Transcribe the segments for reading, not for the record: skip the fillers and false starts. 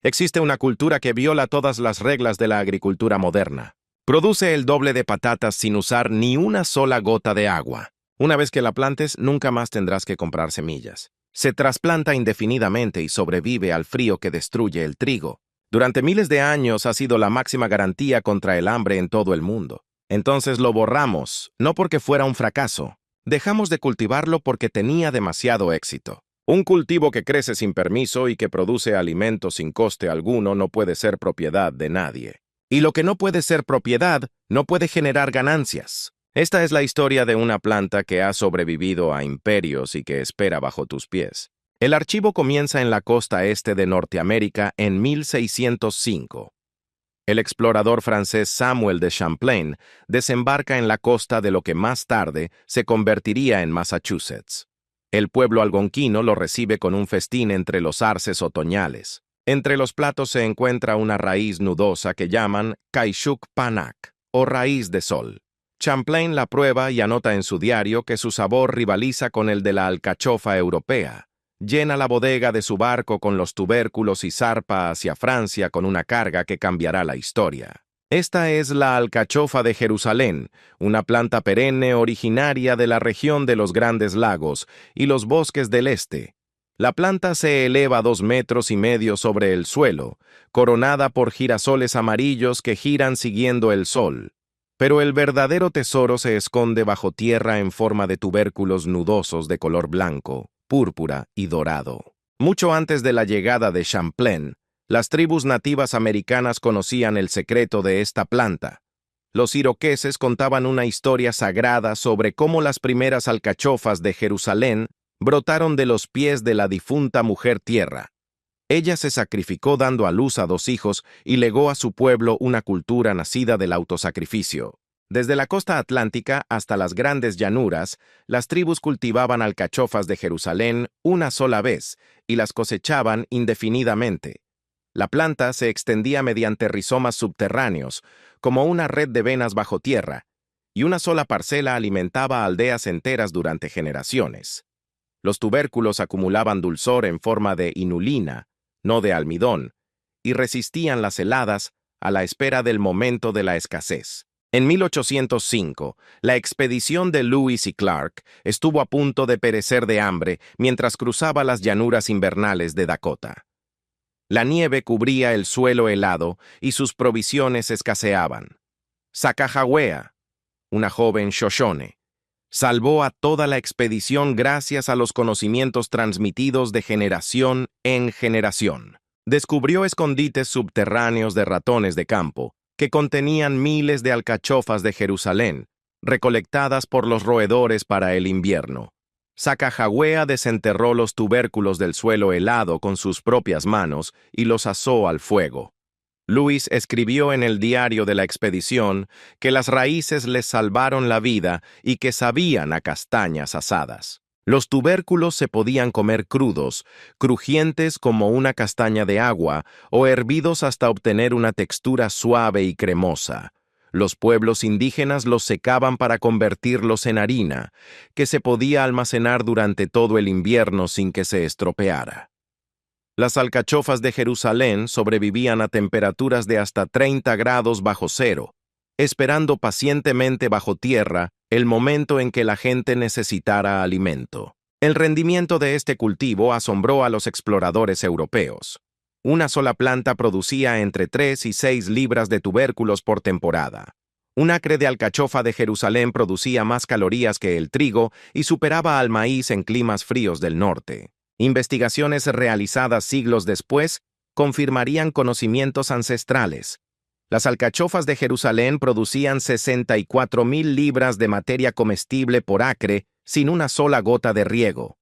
Existe una cultura que viola todas las reglas de la agricultura moderna. Produce el doble de patatas sin usar ni una sola gota de agua. Una vez que la plantes, nunca más tendrás que comprar semillas. Se trasplanta indefinidamente y sobrevive al frío que destruye el trigo. Durante miles de años ha sido la máxima garantía contra el hambre en todo el mundo. Entonces lo borramos, no porque fuera un fracaso. Dejamos de cultivarlo porque tenía demasiado éxito. Un cultivo que crece sin permiso y que produce alimentos sin coste alguno no puede ser propiedad de nadie. Y lo que no puede ser propiedad no puede generar ganancias. Esta es la historia de una planta que ha sobrevivido a imperios y que espera bajo tus pies. El archivo comienza en la costa este de Norteamérica en 1605. El explorador francés Samuel de Champlain desembarca en la costa de lo que más tarde se convertiría en Massachusetts. El pueblo algonquino lo recibe con un festín entre los arces otoñales. Entre los platos se encuentra una raíz nudosa que llaman Kaishuk Panak, o raíz de sol. Champlain la prueba y anota en su diario que su sabor rivaliza con el de la alcachofa europea. Llena la bodega de su barco con los tubérculos y zarpa hacia Francia con una carga que cambiará la historia. Esta es la alcachofa de Jerusalén, una planta perenne originaria de la región de los Grandes Lagos y los bosques del este. La planta se eleva 2,5 metros sobre el suelo, coronada por girasoles amarillos que giran siguiendo el sol. Pero el verdadero tesoro se esconde bajo tierra en forma de tubérculos nudosos de color blanco, púrpura y dorado. Mucho antes de la llegada de Champlain, las tribus nativas americanas conocían el secreto de esta planta. Los iroqueses contaban una historia sagrada sobre cómo las primeras alcachofas de Jerusalén brotaron de los pies de la difunta mujer tierra. Ella se sacrificó dando a luz a 2 hijos y legó a su pueblo una cultura nacida del autosacrificio. Desde la costa atlántica hasta las grandes llanuras, las tribus cultivaban alcachofas de Jerusalén una sola vez y las cosechaban indefinidamente. La planta se extendía mediante rizomas subterráneos, como una red de venas bajo tierra, y una sola parcela alimentaba aldeas enteras durante generaciones. Los tubérculos acumulaban dulzor en forma de inulina, no de almidón, y resistían las heladas a la espera del momento de la escasez. En 1805, la expedición de Lewis y Clark estuvo a punto de perecer de hambre mientras cruzaba las llanuras invernales de Dakota. La nieve cubría el suelo helado y sus provisiones escaseaban. Sacagawea, una joven Shoshone, salvó a toda la expedición gracias a los conocimientos transmitidos de generación en generación. Descubrió escondites subterráneos de ratones de campo que contenían miles de alcachofas de Jerusalén, recolectadas por los roedores para el invierno. Sacagawea desenterró los tubérculos del suelo helado con sus propias manos y los asó al fuego. Lewis escribió en el diario de la expedición que las raíces les salvaron la vida y que sabían a castañas asadas. Los tubérculos se podían comer crudos, crujientes como una castaña de agua, o hervidos hasta obtener una textura suave y cremosa. Los pueblos indígenas los secaban para convertirlos en harina, que se podía almacenar durante todo el invierno sin que se estropeara. Las alcachofas de Jerusalén sobrevivían a temperaturas de hasta 30 grados bajo cero, esperando pacientemente bajo tierra el momento en que la gente necesitara alimento. El rendimiento de este cultivo asombró a los exploradores europeos. Una sola planta producía entre 3 y 6 libras de tubérculos por temporada. Un acre de alcachofa de Jerusalén producía más calorías que el trigo y superaba al maíz en climas fríos del norte. Investigaciones realizadas siglos después confirmarían conocimientos ancestrales. Las alcachofas de Jerusalén producían 64,000 libras de materia comestible por acre sin una sola gota de riego.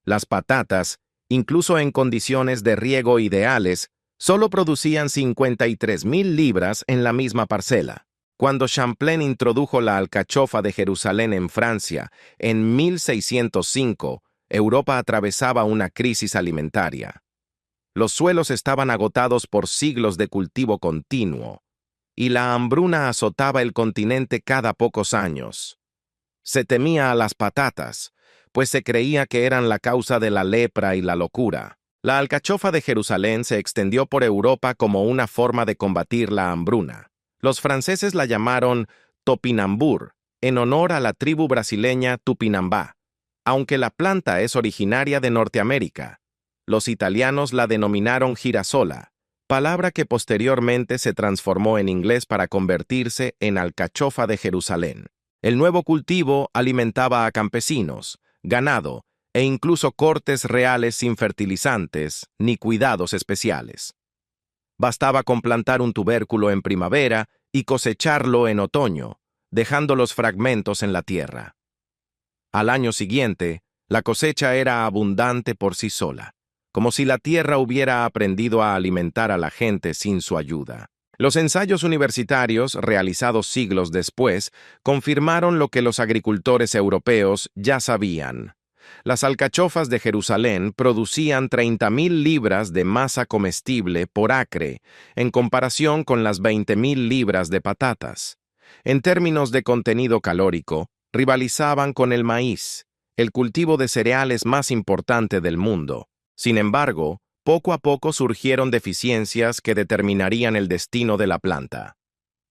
Las patatas, incluso en condiciones de riego ideales, solo producían 53,000 libras en la misma parcela. Cuando Champlain introdujo la alcachofa de Jerusalén en Francia en 1605, Europa atravesaba una crisis alimentaria. Los suelos estaban agotados por siglos de cultivo continuo, y la hambruna azotaba el continente cada pocos años. Se temía a las patatas, pues se creía que eran la causa de la lepra y la locura. La alcachofa de Jerusalén se extendió por Europa como una forma de combatir la hambruna. Los franceses la llamaron topinambur, en honor a la tribu brasileña Tupinambá, aunque la planta es originaria de Norteamérica. Los italianos la denominaron girasola, palabra que posteriormente se transformó en inglés para convertirse en alcachofa de Jerusalén. El nuevo cultivo alimentaba a campesinos, ganado e incluso cortes reales sin fertilizantes ni cuidados especiales. Bastaba con plantar un tubérculo en primavera y cosecharlo en otoño, dejando los fragmentos en la tierra. Al año siguiente, la cosecha era abundante por sí sola, como si la tierra hubiera aprendido a alimentar a la gente sin su ayuda. Los ensayos universitarios, realizados siglos después, confirmaron lo que los agricultores europeos ya sabían. Las alcachofas de Jerusalén producían 30.000 libras de masa comestible por acre, en comparación con las 20.000 libras de patatas. En términos de contenido calórico, rivalizaban con el maíz, el cultivo de cereales más importante del mundo. Sin embargo, poco a poco surgieron deficiencias que determinarían el destino de la planta.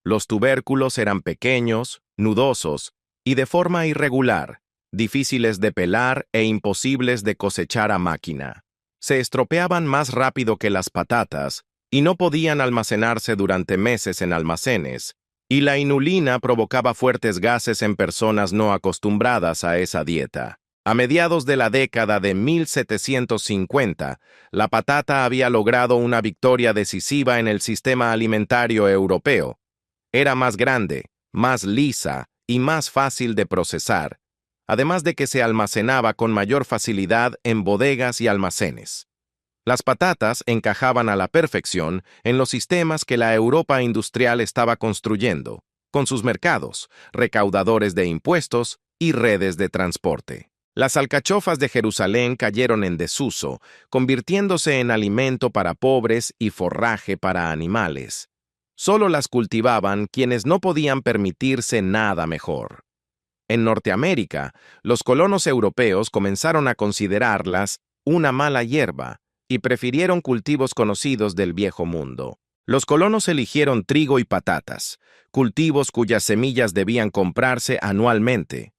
Los tubérculos eran pequeños, nudosos y de forma irregular, difíciles de pelar e imposibles de cosechar a máquina. Se estropeaban más rápido que las patatas y no podían almacenarse durante meses en almacenes, y la inulina provocaba fuertes gases en personas no acostumbradas a esa dieta. A mediados de la década de 1750, la patata había logrado una victoria decisiva en el sistema alimentario europeo. Era más grande, más lisa y más fácil de procesar, además de que se almacenaba con mayor facilidad en bodegas y almacenes. Las patatas encajaban a la perfección en los sistemas que la Europa industrial estaba construyendo, con sus mercados, recaudadores de impuestos y redes de transporte. Las alcachofas de Jerusalén cayeron en desuso, convirtiéndose en alimento para pobres y forraje para animales. Solo las cultivaban quienes no podían permitirse nada mejor. En Norteamérica, los colonos europeos comenzaron a considerarlas una mala hierba y prefirieron cultivos conocidos del Viejo Mundo. Los colonos eligieron trigo y patatas, cultivos cuyas semillas debían comprarse anualmente.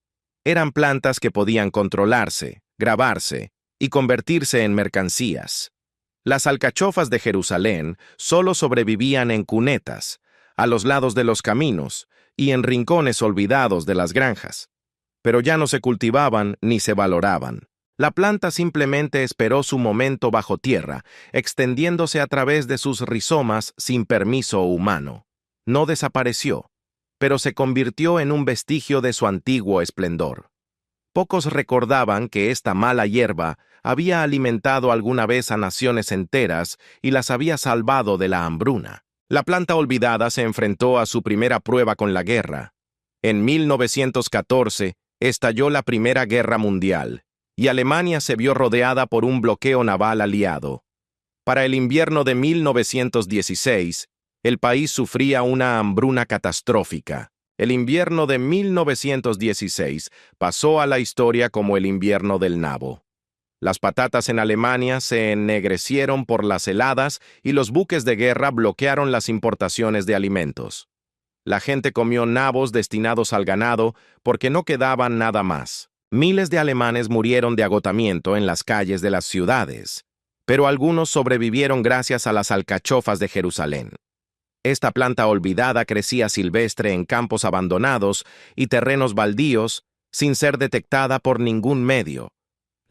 Eran plantas que podían controlarse, grabarse y convertirse en mercancías. Las alcachofas de Jerusalén solo sobrevivían en cunetas, a los lados de los caminos y en rincones olvidados de las granjas. Pero ya no se cultivaban ni se valoraban. La planta simplemente esperó su momento bajo tierra, extendiéndose a través de sus rizomas sin permiso humano. No desapareció, pero se convirtió en un vestigio de su antiguo esplendor. Pocos recordaban que esta mala hierba había alimentado alguna vez a naciones enteras y las había salvado de la hambruna. La planta olvidada se enfrentó a su primera prueba con la guerra. En 1914 estalló la Primera Guerra Mundial, y Alemania se vio rodeada por un bloqueo naval aliado. Para el invierno de 1916, el país sufría una hambruna catastrófica. El invierno de 1916 pasó a la historia como el invierno del nabo. Las patatas en Alemania se ennegrecieron por las heladas y los buques de guerra bloquearon las importaciones de alimentos. La gente comió nabos destinados al ganado porque no quedaba nada más. Miles de alemanes murieron de agotamiento en las calles de las ciudades, pero algunos sobrevivieron gracias a las alcachofas de Jerusalén. Esta planta olvidada crecía silvestre en campos abandonados y terrenos baldíos sin ser detectada por ningún medio.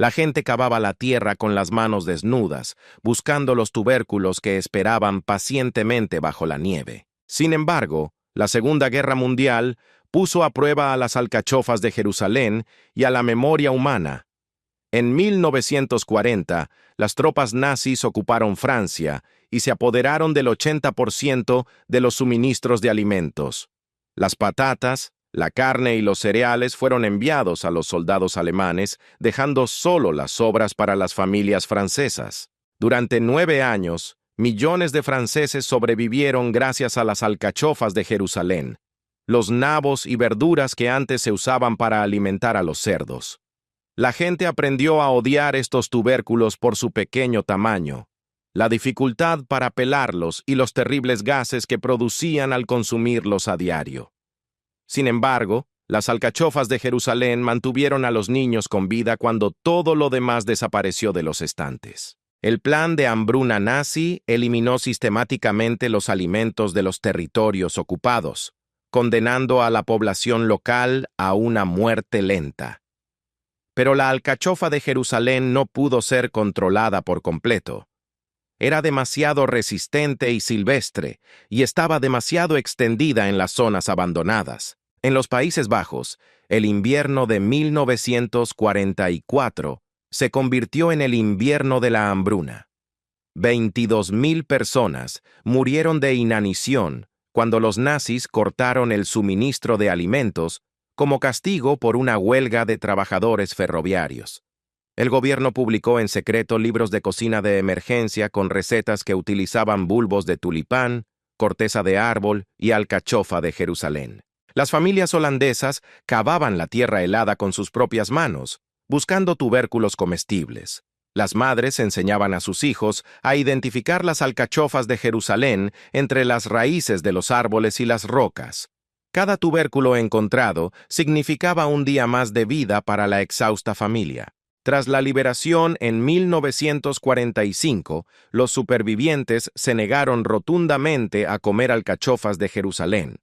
La gente cavaba la tierra con las manos desnudas, buscando los tubérculos que esperaban pacientemente bajo la nieve. Sin embargo, la Segunda Guerra Mundial puso a prueba a las alcachofas de Jerusalén y a la memoria humana. En 1940, las tropas nazis ocuparon Francia y se apoderaron del 80% de los suministros de alimentos. Las patatas, la carne y los cereales fueron enviados a los soldados alemanes, dejando solo las sobras para las familias francesas. Durante 9 años, millones de franceses sobrevivieron gracias a las alcachofas de Jerusalén, los nabos y verduras que antes se usaban para alimentar a los cerdos. La gente aprendió a odiar estos tubérculos por su pequeño tamaño, la dificultad para pelarlos y los terribles gases que producían al consumirlos a diario. Sin embargo, las alcachofas de Jerusalén mantuvieron a los niños con vida cuando todo lo demás desapareció de los estantes. El plan de hambruna nazi eliminó sistemáticamente los alimentos de los territorios ocupados, condenando a la población local a una muerte lenta. Pero la alcachofa de Jerusalén no pudo ser controlada por completo. Era demasiado resistente y silvestre, y estaba demasiado extendida en las zonas abandonadas. En los Países Bajos, el invierno de 1944 se convirtió en el invierno de la hambruna. 22.000 personas murieron de inanición cuando los nazis cortaron el suministro de alimentos como castigo por una huelga de trabajadores ferroviarios. El gobierno publicó en secreto libros de cocina de emergencia con recetas que utilizaban bulbos de tulipán, corteza de árbol y alcachofa de Jerusalén. Las familias holandesas cavaban la tierra helada con sus propias manos, buscando tubérculos comestibles. Las madres enseñaban a sus hijos a identificar las alcachofas de Jerusalén entre las raíces de los árboles y las rocas. Cada tubérculo encontrado significaba un día más de vida para la exhausta familia. Tras la liberación en 1945, los supervivientes se negaron rotundamente a comer alcachofas de Jerusalén.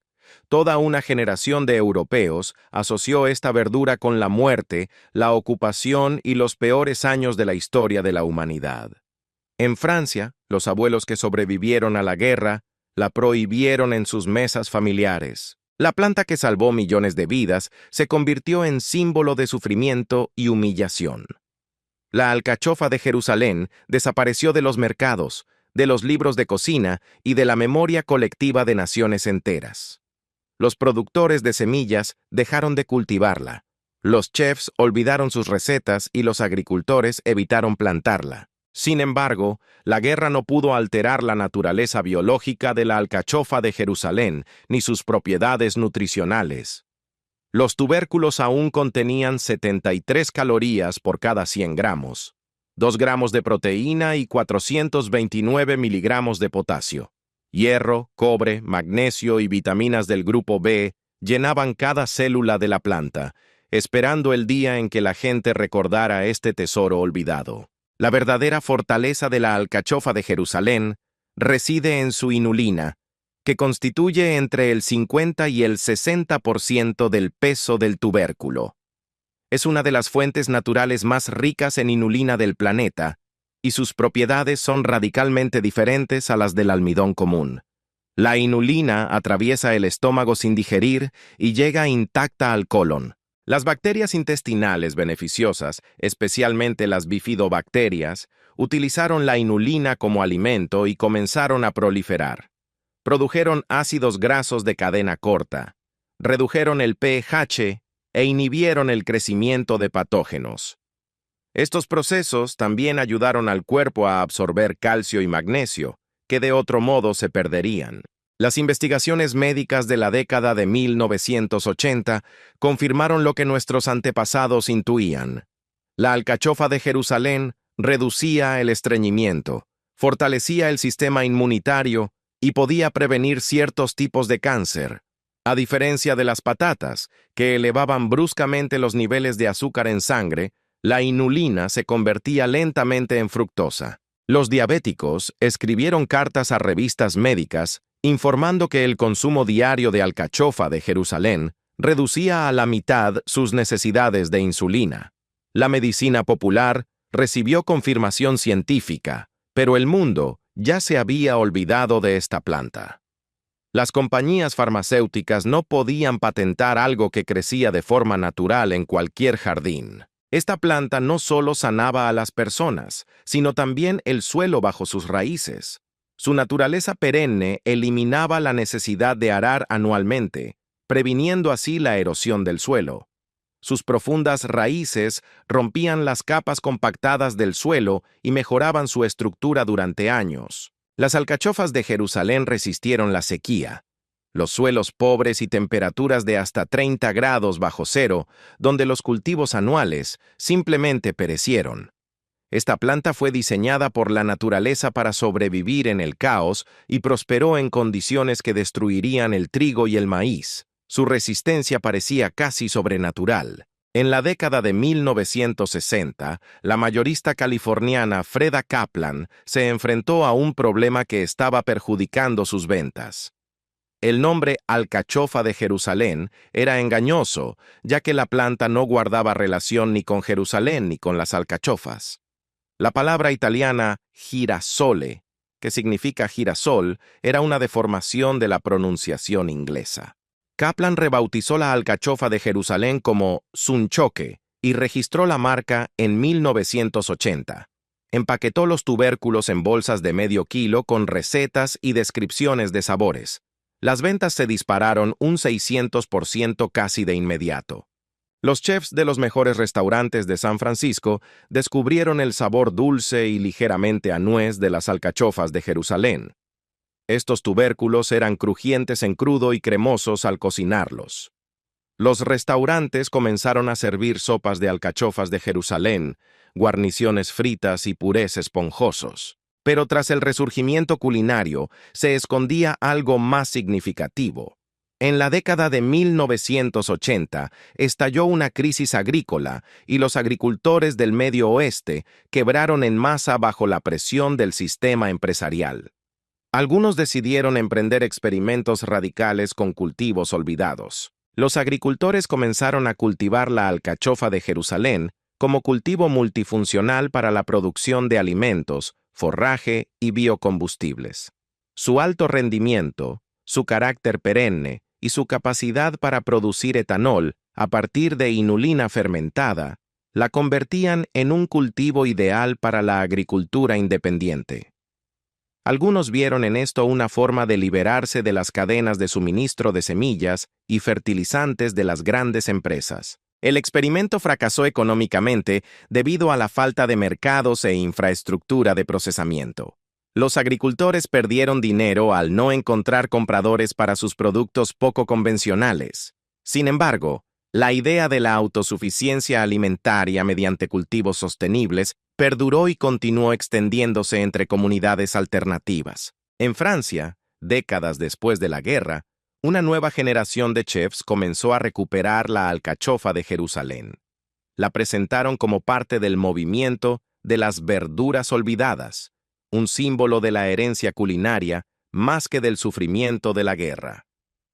Toda una generación de europeos asoció esta verdura con la muerte, la ocupación y los peores años de la historia de la humanidad. En Francia, los abuelos que sobrevivieron a la guerra la prohibieron en sus mesas familiares. La planta que salvó millones de vidas se convirtió en símbolo de sufrimiento y humillación. La alcachofa de Jerusalén desapareció de los mercados, de los libros de cocina y de la memoria colectiva de naciones enteras. Los productores de semillas dejaron de cultivarla. Los chefs olvidaron sus recetas y los agricultores evitaron plantarla. Sin embargo, la guerra no pudo alterar la naturaleza biológica de la alcachofa de Jerusalén ni sus propiedades nutricionales. Los tubérculos aún contenían 73 calorías por cada 100 gramos, 2 gramos de proteína y 429 miligramos de potasio. Hierro, cobre, magnesio y vitaminas del grupo B llenaban cada célula de la planta, esperando el día en que la gente recordara este tesoro olvidado. La verdadera fortaleza de la alcachofa de Jerusalén reside en su inulina, que constituye entre el 50 y el 60% del peso del tubérculo. Es una de las fuentes naturales más ricas en inulina del planeta, y sus propiedades son radicalmente diferentes a las del almidón común. La inulina atraviesa el estómago sin digerir y llega intacta al colon. Las bacterias intestinales beneficiosas, especialmente las bifidobacterias, utilizaron la inulina como alimento y comenzaron a proliferar. Produjeron ácidos grasos de cadena corta, redujeron el pH e inhibieron el crecimiento de patógenos. Estos procesos también ayudaron al cuerpo a absorber calcio y magnesio, que de otro modo se perderían. Las investigaciones médicas de la década de 1980 confirmaron lo que nuestros antepasados intuían. La alcachofa de Jerusalén reducía el estreñimiento, fortalecía el sistema inmunitario y podía prevenir ciertos tipos de cáncer, a diferencia de las patatas, que elevaban bruscamente los niveles de azúcar en sangre. La inulina se convertía lentamente en fructosa. Los diabéticos escribieron cartas a revistas médicas informando que el consumo diario de alcachofa de Jerusalén reducía a la mitad sus necesidades de insulina. La medicina popular recibió confirmación científica, pero el mundo ya se había olvidado de esta planta. Las compañías farmacéuticas no podían patentar algo que crecía de forma natural en cualquier jardín. Esta planta no solo sanaba a las personas, sino también el suelo bajo sus raíces. Su naturaleza perenne eliminaba la necesidad de arar anualmente, previniendo así la erosión del suelo. Sus profundas raíces rompían las capas compactadas del suelo y mejoraban su estructura durante años. Las alcachofas de Jerusalén resistieron la sequía. los suelos pobres y temperaturas de hasta 30 grados bajo cero, donde los cultivos anuales simplemente perecieron. Esta planta fue diseñada por la naturaleza para sobrevivir en el caos y prosperó en condiciones que destruirían el trigo y el maíz. Su resistencia parecía casi sobrenatural. En la década de 1960, la mayorista californiana Freda Kaplan se enfrentó a un problema que estaba perjudicando sus ventas. El nombre alcachofa de Jerusalén era engañoso, ya que la planta no guardaba relación ni con Jerusalén ni con las alcachofas. La palabra italiana girasole, que significa girasol, era una deformación de la pronunciación inglesa. Kaplan rebautizó la alcachofa de Jerusalén como sunchoque y registró la marca en 1980. Empaquetó los tubérculos en bolsas de medio kilo con recetas y descripciones de sabores. Las ventas se dispararon un 600% casi de inmediato. Los chefs de los mejores restaurantes de San Francisco descubrieron el sabor dulce y ligeramente a nuez de las alcachofas de Jerusalén. Estos tubérculos eran crujientes en crudo y cremosos al cocinarlos. Los restaurantes comenzaron a servir sopas de alcachofas de Jerusalén, guarniciones fritas y purés esponjosos. Pero tras el resurgimiento culinario se escondía algo más significativo. En la década de 1980 estalló una crisis agrícola y los agricultores del Medio Oeste quebraron en masa bajo la presión del sistema empresarial. Algunos decidieron emprender experimentos radicales con cultivos olvidados. Los agricultores comenzaron a cultivar la alcachofa de Jerusalén como cultivo multifuncional para la producción de alimentos, forraje y biocombustibles. Su alto rendimiento, su carácter perenne y su capacidad para producir etanol a partir de inulina fermentada la convertían en un cultivo ideal para la agricultura independiente. Algunos vieron en esto una forma de liberarse de las cadenas de suministro de semillas y fertilizantes de las grandes empresas. El experimento fracasó económicamente debido a la falta de mercados e infraestructura de procesamiento. Los agricultores perdieron dinero al no encontrar compradores para sus productos poco convencionales. Sin embargo, la idea de la autosuficiencia alimentaria mediante cultivos sostenibles perduró y continuó extendiéndose entre comunidades alternativas. En Francia, décadas después de la guerra, una nueva generación de chefs comenzó a recuperar la alcachofa de Jerusalén. La presentaron como parte del movimiento de las verduras olvidadas, un símbolo de la herencia culinaria más que del sufrimiento de la guerra.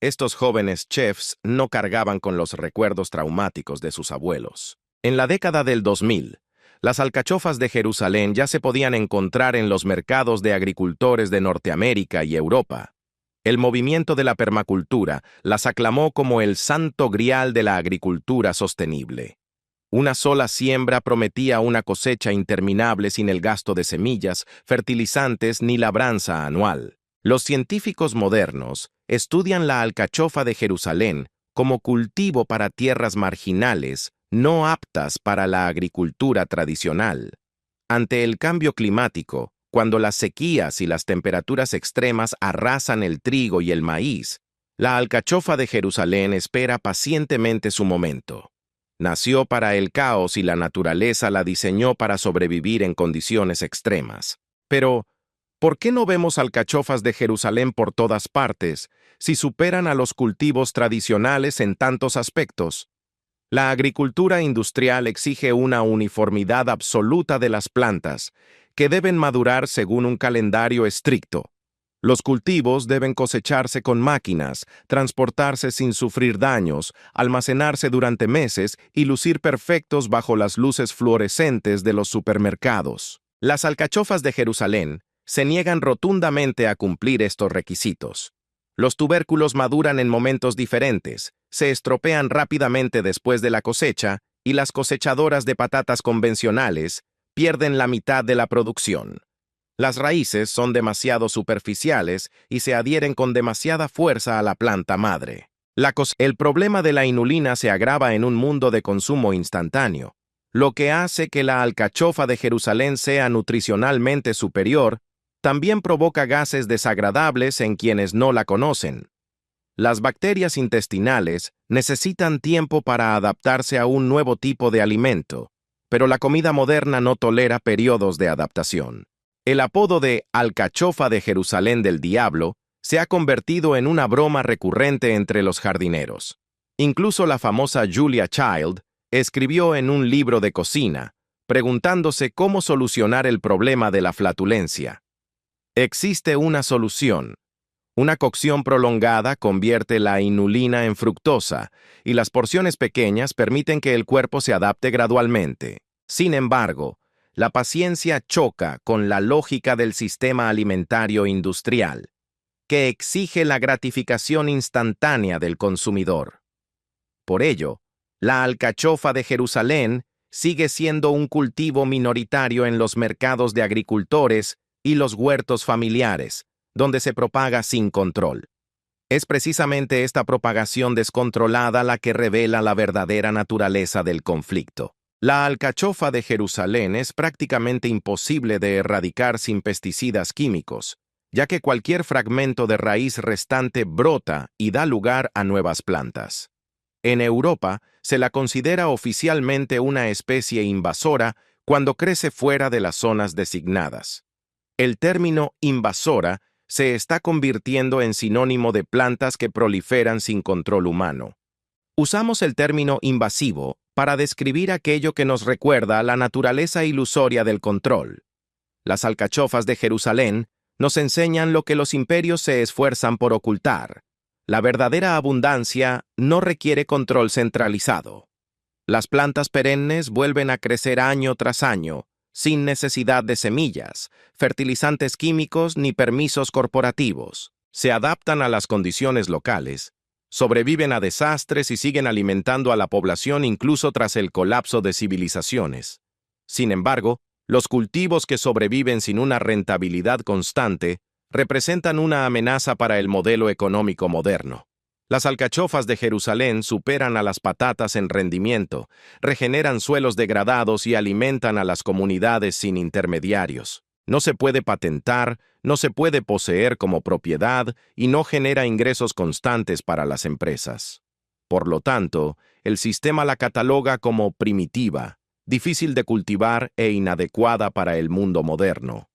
Estos jóvenes chefs no cargaban con los recuerdos traumáticos de sus abuelos. En la década del 2000, las alcachofas de Jerusalén ya se podían encontrar en los mercados de agricultores de Norteamérica y Europa. El movimiento de la permacultura las aclamó como el santo grial de la agricultura sostenible. Una sola siembra prometía una cosecha interminable sin el gasto de semillas, fertilizantes ni labranza anual. Los científicos modernos estudian la alcachofa de Jerusalén como cultivo para tierras marginales, no aptas para la agricultura tradicional. Ante el cambio climático, cuando las sequías y las temperaturas extremas arrasan el trigo y el maíz, la alcachofa de Jerusalén espera pacientemente su momento. Nació para el caos y la naturaleza la diseñó para sobrevivir en condiciones extremas. Pero, ¿por qué no vemos alcachofas de Jerusalén por todas partes si superan a los cultivos tradicionales en tantos aspectos? La agricultura industrial exige una uniformidad absoluta de las plantas, que deben madurar según un calendario estricto. Los cultivos deben cosecharse con máquinas, transportarse sin sufrir daños, almacenarse durante meses y lucir perfectos bajo las luces fluorescentes de los supermercados. Las alcachofas de Jerusalén se niegan rotundamente a cumplir estos requisitos. Los tubérculos maduran en momentos diferentes, se estropean rápidamente después de la cosecha y las cosechadoras de patatas convencionales pierden la mitad de la producción. Las raíces son demasiado superficiales y se adhieren con demasiada fuerza a la planta madre. El problema de la inulina se agrava en un mundo de consumo instantáneo, lo que hace que la alcachofa de Jerusalén sea nutricionalmente superior. También provoca gases desagradables en quienes no la conocen. Las bacterias intestinales necesitan tiempo para adaptarse a un nuevo tipo de alimento, pero la comida moderna no tolera periodos de adaptación. El apodo de alcachofa de Jerusalén del diablo se ha convertido en una broma recurrente entre los jardineros. Incluso la famosa Julia Child escribió en un libro de cocina, preguntándose cómo solucionar el problema de la flatulencia. Existe una solución. Una cocción prolongada convierte la inulina en fructosa y las porciones pequeñas permiten que el cuerpo se adapte gradualmente. Sin embargo, la paciencia choca con la lógica del sistema alimentario industrial, que exige la gratificación instantánea del consumidor. Por ello, la alcachofa de Jerusalén sigue siendo un cultivo minoritario en los mercados de agricultores y los huertos familiares, donde se propaga sin control. Es precisamente esta propagación descontrolada la que revela la verdadera naturaleza del conflicto. La alcachofa de Jerusalén es prácticamente imposible de erradicar sin pesticidas químicos, ya que cualquier fragmento de raíz restante brota y da lugar a nuevas plantas. En Europa, se la considera oficialmente una especie invasora cuando crece fuera de las zonas designadas. El término invasora se está convirtiendo en sinónimo de plantas que proliferan sin control humano. Usamos el término invasivo para describir aquello que nos recuerda a la naturaleza ilusoria del control. Las alcachofas de Jerusalén nos enseñan lo que los imperios se esfuerzan por ocultar. La verdadera abundancia no requiere control centralizado. Las plantas perennes vuelven a crecer año tras año, sin necesidad de semillas, fertilizantes químicos ni permisos corporativos. Se adaptan a las condiciones locales, sobreviven a desastres y siguen alimentando a la población incluso tras el colapso de civilizaciones. Sin embargo, los cultivos que sobreviven sin una rentabilidad constante representan una amenaza para el modelo económico moderno. Las alcachofas de Jerusalén superan a las patatas en rendimiento, regeneran suelos degradados y alimentan a las comunidades sin intermediarios. No se puede patentar, no se puede poseer como propiedad y no genera ingresos constantes para las empresas. Por lo tanto, el sistema la cataloga como primitiva, difícil de cultivar e inadecuada para el mundo moderno.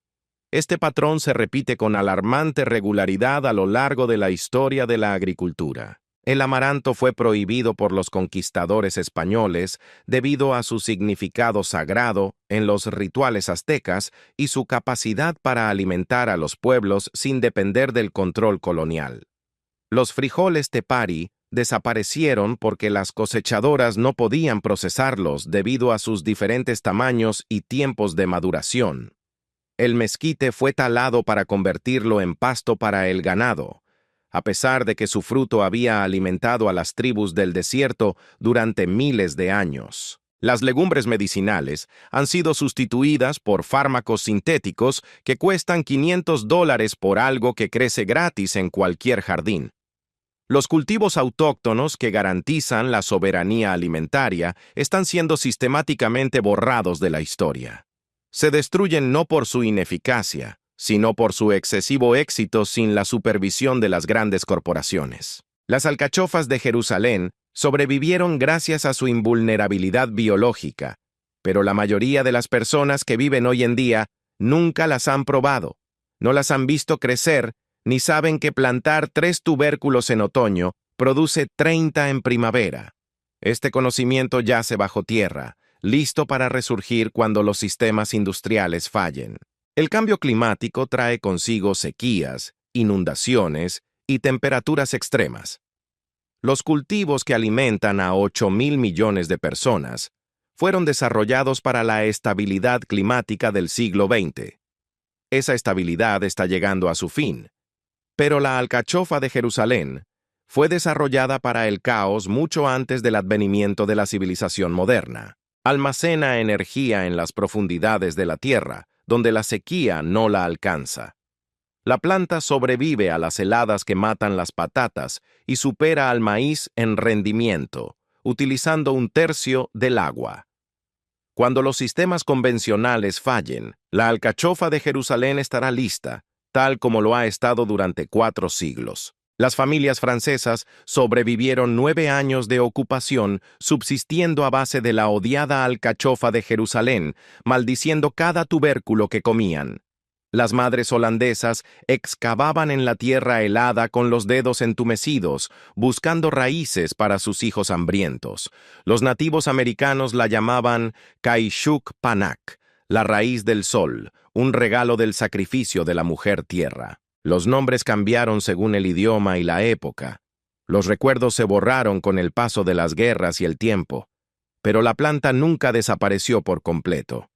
Este patrón se repite con alarmante regularidad a lo largo de la historia de la agricultura. El amaranto fue prohibido por los conquistadores españoles debido a su significado sagrado en los rituales aztecas y su capacidad para alimentar a los pueblos sin depender del control colonial. Los frijoles tepari desaparecieron porque las cosechadoras no podían procesarlos debido a sus diferentes tamaños y tiempos de maduración. El mezquite fue talado para convertirlo en pasto para el ganado, a pesar de que su fruto había alimentado a las tribus del desierto durante miles de años. Las legumbres medicinales han sido sustituidas por fármacos sintéticos que cuestan $500 por algo que crece gratis en cualquier jardín. Los cultivos autóctonos que garantizan la soberanía alimentaria están siendo sistemáticamente borrados de la historia. Se destruyen no por su ineficacia, sino por su excesivo éxito sin la supervisión de las grandes corporaciones. Las alcachofas de Jerusalén sobrevivieron gracias a su invulnerabilidad biológica, pero la mayoría de las personas que viven hoy en día nunca las han probado, no las han visto crecer, ni saben que plantar 3 tubérculos en otoño produce 30 en primavera. Este conocimiento yace bajo tierra, listo para resurgir cuando los sistemas industriales fallen. El cambio climático trae consigo sequías, inundaciones y temperaturas extremas. Los cultivos que alimentan a 8.000 millones de personas fueron desarrollados para la estabilidad climática del siglo XX. Esa estabilidad está llegando a su fin, pero la alcachofa de Jerusalén fue desarrollada para el caos mucho antes del advenimiento de la civilización moderna. Almacena energía en las profundidades de la tierra, donde la sequía no la alcanza. La planta sobrevive a las heladas que matan las patatas y supera al maíz en rendimiento, utilizando 1/3 del agua. Cuando los sistemas convencionales fallen, la alcachofa de Jerusalén estará lista, tal como lo ha estado durante 4 siglos. Las familias francesas sobrevivieron 9 años de ocupación subsistiendo a base de la odiada alcachofa de Jerusalén, maldiciendo cada tubérculo que comían. Las madres holandesas excavaban en la tierra helada con los dedos entumecidos, buscando raíces para sus hijos hambrientos. Los nativos americanos la llamaban Kaishuk Panak, la raíz del sol, un regalo del sacrificio de la mujer tierra. Los nombres cambiaron según el idioma y la época. Los recuerdos se borraron con el paso de las guerras y el tiempo, pero la planta nunca desapareció por completo.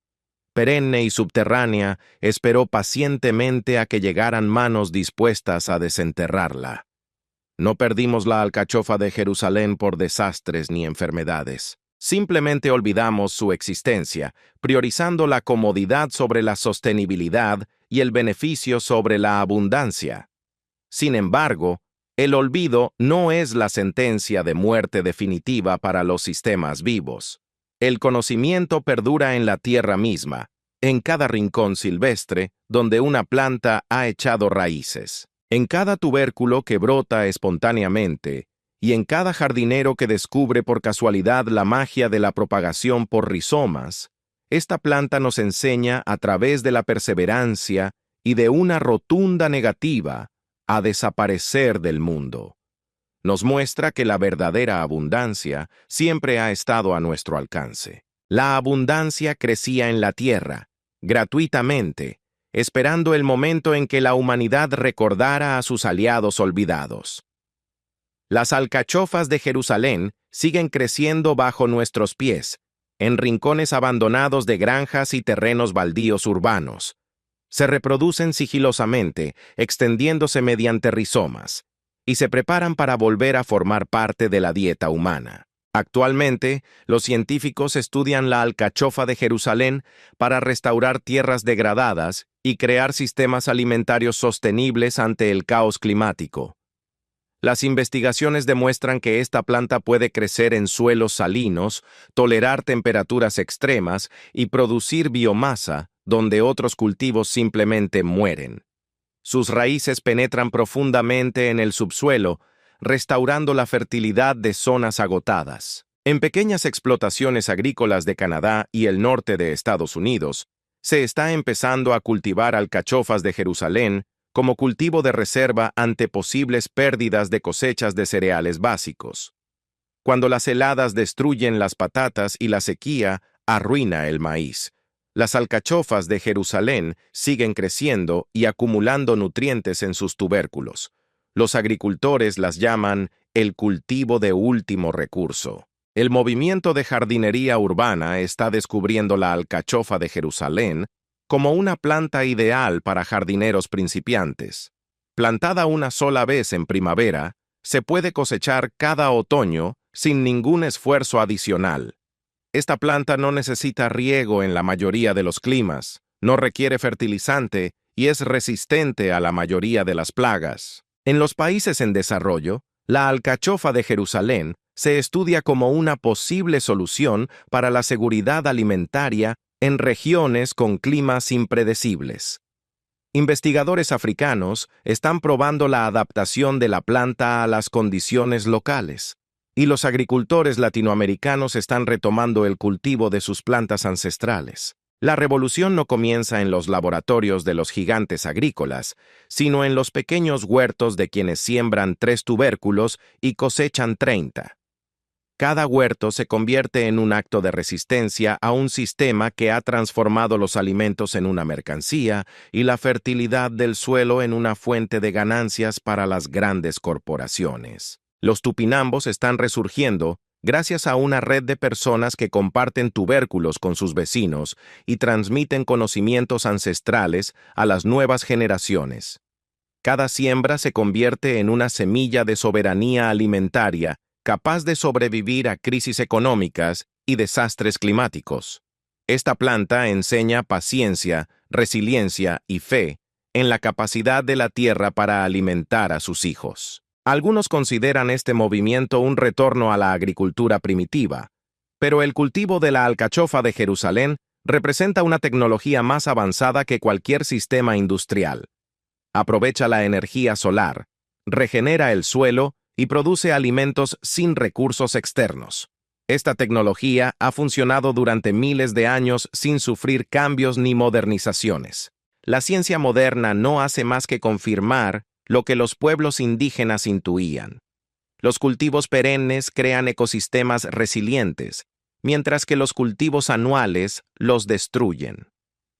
Perenne y subterránea, esperó pacientemente a que llegaran manos dispuestas a desenterrarla. No perdimos la alcachofa de Jerusalén por desastres ni enfermedades. Simplemente olvidamos su existencia, priorizando la comodidad sobre la sostenibilidad y el beneficio sobre la abundancia. Sin embargo, el olvido no es la sentencia de muerte definitiva para los sistemas vivos. El conocimiento perdura en la tierra misma, en cada rincón silvestre donde una planta ha echado raíces, en cada tubérculo que brota espontáneamente y en cada jardinero que descubre por casualidad la magia de la propagación por rizomas. Esta planta nos enseña a través de la perseverancia y de una rotunda negativa a desaparecer del mundo. Nos muestra que la verdadera abundancia siempre ha estado a nuestro alcance. La abundancia crecía en la tierra, gratuitamente, esperando el momento en que la humanidad recordara a sus aliados olvidados. Las alcachofas de Jerusalén siguen creciendo bajo nuestros pies, en rincones abandonados de granjas y terrenos baldíos urbanos. Se reproducen sigilosamente, extendiéndose mediante rizomas, y se preparan para volver a formar parte de la dieta humana. Actualmente, los científicos estudian la alcachofa de Jerusalén para restaurar tierras degradadas y crear sistemas alimentarios sostenibles ante el caos climático. Las investigaciones demuestran que esta planta puede crecer en suelos salinos, tolerar temperaturas extremas y producir biomasa donde otros cultivos simplemente mueren. Sus raíces penetran profundamente en el subsuelo, restaurando la fertilidad de zonas agotadas. En pequeñas explotaciones agrícolas de Canadá y el norte de Estados Unidos, se está empezando a cultivar alcachofas de Jerusalén como cultivo de reserva ante posibles pérdidas de cosechas de cereales básicos. Cuando las heladas destruyen las patatas y la sequía arruina el maíz, las alcachofas de Jerusalén siguen creciendo y acumulando nutrientes en sus tubérculos. Los agricultores las llaman el cultivo de último recurso. El movimiento de jardinería urbana está descubriendo la alcachofa de Jerusalén como una planta ideal para jardineros principiantes. Plantada una sola vez en primavera, se puede cosechar cada otoño sin ningún esfuerzo adicional. Esta planta no necesita riego en la mayoría de los climas, no requiere fertilizante y es resistente a la mayoría de las plagas. En los países en desarrollo, la alcachofa de Jerusalén se estudia como una posible solución para la seguridad alimentaria en regiones con climas impredecibles. Investigadores africanos están probando la adaptación de la planta a las condiciones locales, y los agricultores latinoamericanos están retomando el cultivo de sus plantas ancestrales. La revolución no comienza en los laboratorios de los gigantes agrícolas, sino en los pequeños huertos de quienes siembran 3 tubérculos y cosechan 30. Cada huerto se convierte en un acto de resistencia a un sistema que ha transformado los alimentos en una mercancía y la fertilidad del suelo en una fuente de ganancias para las grandes corporaciones. Los tupinambos están resurgiendo gracias a una red de personas que comparten tubérculos con sus vecinos y transmiten conocimientos ancestrales a las nuevas generaciones. Cada siembra se convierte en una semilla de soberanía alimentaria capaz de sobrevivir a crisis económicas y desastres climáticos. Esta planta enseña paciencia, resiliencia y fe en la capacidad de la tierra para alimentar a sus hijos. Algunos consideran este movimiento un retorno a la agricultura primitiva, pero el cultivo de la alcachofa de Jerusalén representa una tecnología más avanzada que cualquier sistema industrial. Aprovecha la energía solar, regenera el suelo y produce alimentos sin recursos externos. Esta tecnología ha funcionado durante miles de años sin sufrir cambios ni modernizaciones. La ciencia moderna no hace más que confirmar lo que los pueblos indígenas intuían. Los cultivos perennes crean ecosistemas resilientes, mientras que los cultivos anuales los destruyen.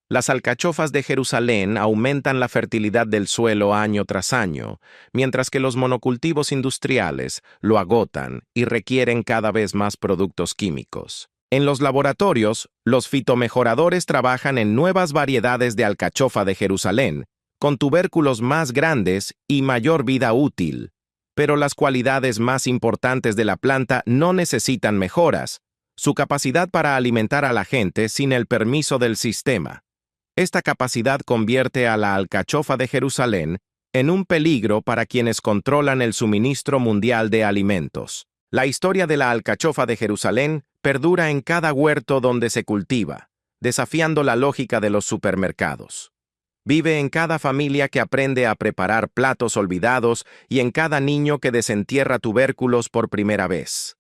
Las alcachofas de Jerusalén aumentan la fertilidad del suelo año tras año, mientras que los monocultivos industriales lo agotan y requieren cada vez más productos químicos. En los laboratorios, los fitomejoradores trabajan en nuevas variedades de alcachofa de Jerusalén, con tubérculos más grandes y mayor vida útil. Pero las cualidades más importantes de la planta no necesitan mejoras: su capacidad para alimentar a la gente sin el permiso del sistema. Esta capacidad convierte a la alcachofa de Jerusalén en un peligro para quienes controlan el suministro mundial de alimentos. La historia de la alcachofa de Jerusalén perdura en cada huerto donde se cultiva, desafiando la lógica de los supermercados. Vive en cada familia que aprende a preparar platos olvidados y en cada niño que desentierra tubérculos por primera vez.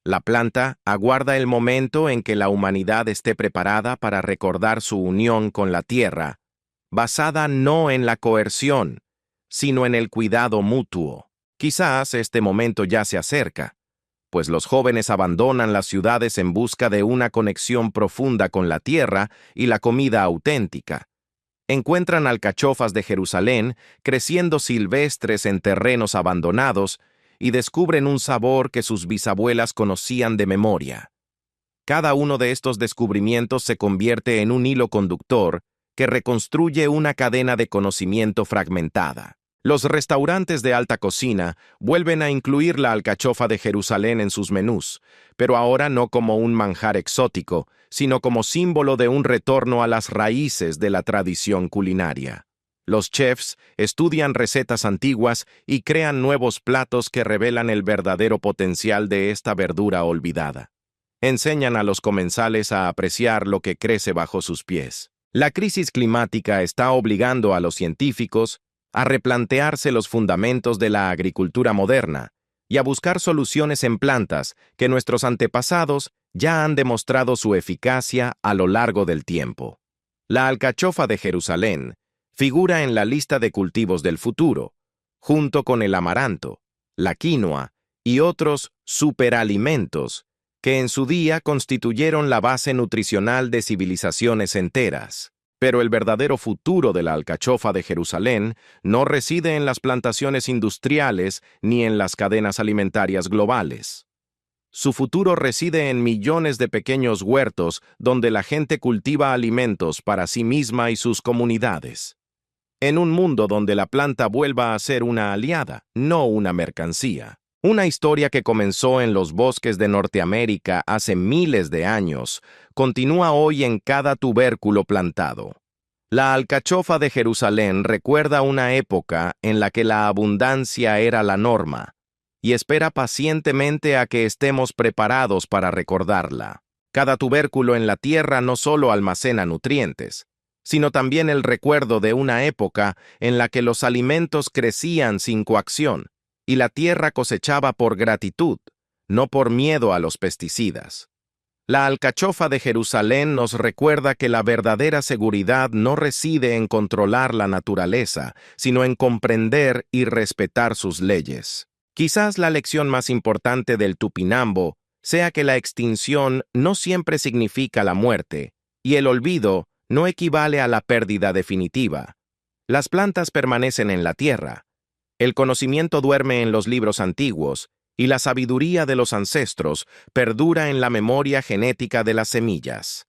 La planta aguarda el momento en que la humanidad esté preparada para recordar su unión con la tierra, basada no en la coerción, sino en el cuidado mutuo. Quizás este momento ya se acerca, pues los jóvenes abandonan las ciudades en busca de una conexión profunda con la tierra y la comida auténtica. Encuentran alcachofas de Jerusalén creciendo silvestres en terrenos abandonados y descubren un sabor que sus bisabuelas conocían de memoria. Cada uno de estos descubrimientos se convierte en un hilo conductor que reconstruye una cadena de conocimiento fragmentada. Los restaurantes de alta cocina vuelven a incluir la alcachofa de Jerusalén en sus menús, pero ahora no como un manjar exótico, sino como símbolo de un retorno a las raíces de la tradición culinaria. Los chefs estudian recetas antiguas y crean nuevos platos que revelan el verdadero potencial de esta verdura olvidada. Enseñan a los comensales a apreciar lo que crece bajo sus pies. La crisis climática está obligando a los científicos a replantearse los fundamentos de la agricultura moderna y a buscar soluciones en plantas que nuestros antepasados ya han demostrado su eficacia a lo largo del tiempo. La alcachofa de Jerusalén figura en la lista de cultivos del futuro, junto con el amaranto, la quinoa y otros superalimentos que en su día constituyeron la base nutricional de civilizaciones enteras. Pero el verdadero futuro de la alcachofa de Jerusalén no reside en las plantaciones industriales ni en las cadenas alimentarias globales. Su futuro reside en millones de pequeños huertos donde la gente cultiva alimentos para sí misma y sus comunidades. En un mundo donde la planta vuelva a ser una aliada, no una mercancía. Una historia que comenzó en los bosques de Norteamérica hace miles de años, continúa hoy en cada tubérculo plantado. La alcachofa de Jerusalén recuerda una época en la que la abundancia era la norma, y espera pacientemente a que estemos preparados para recordarla. Cada tubérculo en la tierra no solo almacena nutrientes, sino también el recuerdo de una época en la que los alimentos crecían sin coacción y la tierra cosechaba por gratitud, no por miedo a los pesticidas. La alcachofa de Jerusalén nos recuerda que la verdadera seguridad no reside en controlar la naturaleza, sino en comprender y respetar sus leyes. Quizás la lección más importante del Tupinambo sea que la extinción no siempre significa la muerte, y el olvido no equivale a la pérdida definitiva. Las plantas permanecen en la tierra, el conocimiento duerme en los libros antiguos, y la sabiduría de los ancestros perdura en la memoria genética de las semillas.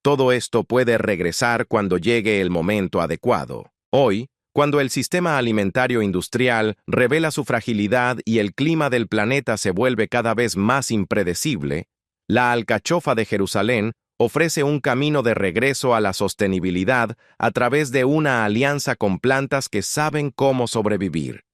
Todo esto puede regresar cuando llegue el momento adecuado. Hoy, cuando el sistema alimentario industrial revela su fragilidad y el clima del planeta se vuelve cada vez más impredecible, la alcachofa de Jerusalén ofrece un camino de regreso a la sostenibilidad a través de una alianza con plantas que saben cómo sobrevivir.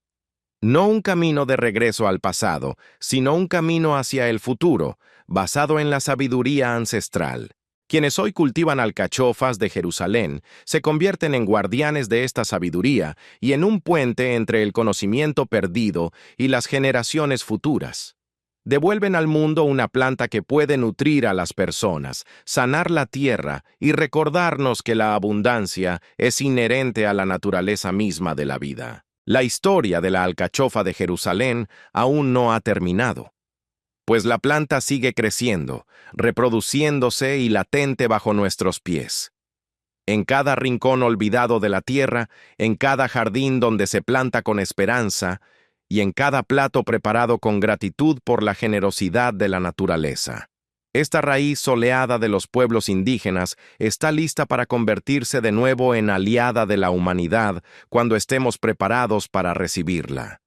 No un camino de regreso al pasado, sino un camino hacia el futuro, basado en la sabiduría ancestral. Quienes hoy cultivan alcachofas de Jerusalén se convierten en guardianes de esta sabiduría y en un puente entre el conocimiento perdido y las generaciones futuras. Devuelven al mundo una planta que puede nutrir a las personas, sanar la tierra y recordarnos que la abundancia es inherente a la naturaleza misma de la vida. La historia de la alcachofa de Jerusalén aún no ha terminado, pues la planta sigue creciendo, reproduciéndose y latente bajo nuestros pies. En cada rincón olvidado de la tierra, en cada jardín donde se planta con esperanza, y en cada plato preparado con gratitud por la generosidad de la naturaleza. Esta raíz soleada de los pueblos indígenas está lista para convertirse de nuevo en aliada de la humanidad cuando estemos preparados para recibirla.